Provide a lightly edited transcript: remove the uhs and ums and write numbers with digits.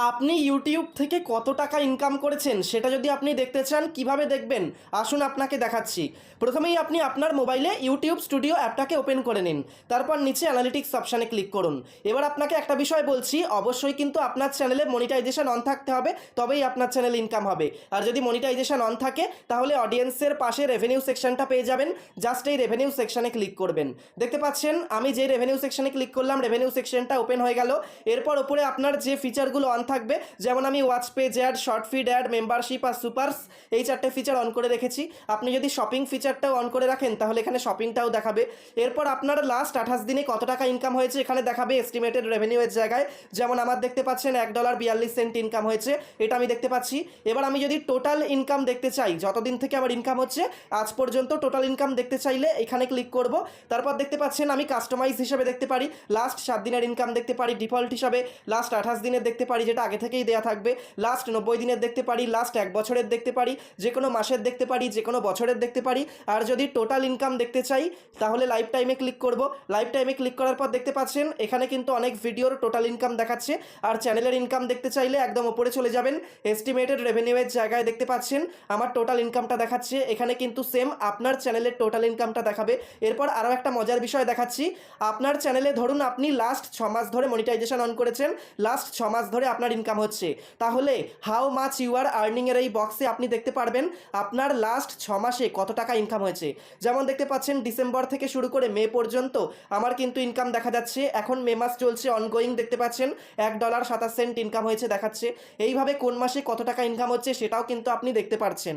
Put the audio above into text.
আপনি ইউটিউব থেকে কত টাকা ইনকাম করেছেন সেটা যদি আপনি দেখতে চান কিভাবে দেখবেন আসুন আপনাকে দেখাচ্ছি। প্রথমেই আপনি আপনার মোবাইলে ইউটিউব স্টুডিও অ্যাপটাকে ওপেন করে নিন, তারপর নিচে অ্যানালিটিক্স অপশানে ক্লিক করুন। এবার আপনাকে একটা বিষয় বলছি, অবশ্যই কিন্তু আপনার চ্যানেলে মনিটাইজেশন অন থাকতে হবে, তবেই আপনার চ্যানেল ইনকাম হবে। আর যদি মনিটাইজেশন অন থাকে তাহলে অডিয়েন্সের পাশে রেভিনিউ সেকশনটা পেয়ে যাবেন। জাস্ট এই রেভিনিউ সেকশনে ক্লিক করবেন। দেখতে পাচ্ছেন আমি যে রেভিনিউ সেকশনে ক্লিক করলাম, রেভিনিউ সেকশনটা ওপেন হয়ে গেল। এরপর ওপরে আপনার যে ফিচারগুলো অন থাকবে, যেমন আমি watch page ad, short feed ad, membership আর সুপারস, এই চারটে ফিচার অন করে রেখেছি। আপনি যদি শপিং ফিচারটাও অন করে রাখেন তাহলে এখানে শপিংটাও দেখাবে। এরপর আপনার লাস্ট 28 দিনে কত টাকা ইনকাম হয়েছে এখানে দেখাবে এস্টিমেটেড রেভিনিউয়ের জায়গায়। যেমন আমার দেখতে পাচ্ছেন $1.42 ইনকাম হয়েছে, এটা আমি দেখতে পাচ্ছি। এবার আমি যদি টোটাল ইনকাম দেখতে চাই, যতদিন থেকে আমার ইনকাম হচ্ছে আজ পর্যন্ত টোটাল ইনকাম দেখতে চাইলে এখানে ক্লিক করব। তারপর দেখতে পাচ্ছেন আমি কাস্টমাইজ হিসেবে দেখতে পারি, লাস্ট 7 দিনের ইনকাম দেখতে পারি, ডিফল্ট হিসাবে লাস্ট 28 দিনের দেখতে পারি যেটা আগে থেকেই দেওয়া থাকবে, লাস্ট 90 দিনের দেখতে পারি, লাস্ট 1 বছরের দেখতে পারি, যে কোনো মাসের দেখতে পারি, যে কোনো বছরের দেখতে পারি। আর যদি টোটাল ইনকাম দেখতে চাই তাহলে লাইফ টাইমে ক্লিক করব। লাইফ টাইমে ক্লিক করার পর দেখতে পাচ্ছেন এখানে কিন্তু অনেক ভিডিওর টোটাল ইনকাম দেখাচ্ছে। আর চ্যানেলের ইনকাম দেখতে চাইলে একদম উপরে চলে যাবেন, এস্টিমেটেড রেভিনিউয়ের জায়গায় দেখতে পাচ্ছেন আমার টোটাল ইনকামটা দেখাচ্ছে। এখানে কিন্তু সেম আপনার চ্যানেলের টোটাল ইনকামটা দেখাবে। এরপর আরও একটা মজার বিষয় দেখাচ্ছি, আপনার চ্যানেলে ধরুন আপনি লাস্ট 6 মাস ধরে মনিটাইজেশন অন করেছেন, লাস্ট 6 মাস ধরে আপনার ইনকাম হচ্ছে, তাহলে হাউ মাচ ইউ আর আর্নিংয়ের এই বক্সে আপনি দেখতে পারবেন আপনার লাস্ট 6 মাসে কত টাকা ইনকাম হয়েছে। যেমন দেখতে পাচ্ছেন ডিসেম্বর থেকে শুরু করে মে পর্যন্ত আমার কিন্তু ইনকাম দেখা যাচ্ছে। এখন মে মাস চলছে, অনগোয়িং দেখতে পাচ্ছেন $1.27 ইনকাম হয়েছে দেখাচ্ছে। এইভাবে কোন মাসে কত টাকা ইনকাম হচ্ছে সেটাও কিন্তু আপনি দেখতে পাচ্ছেন।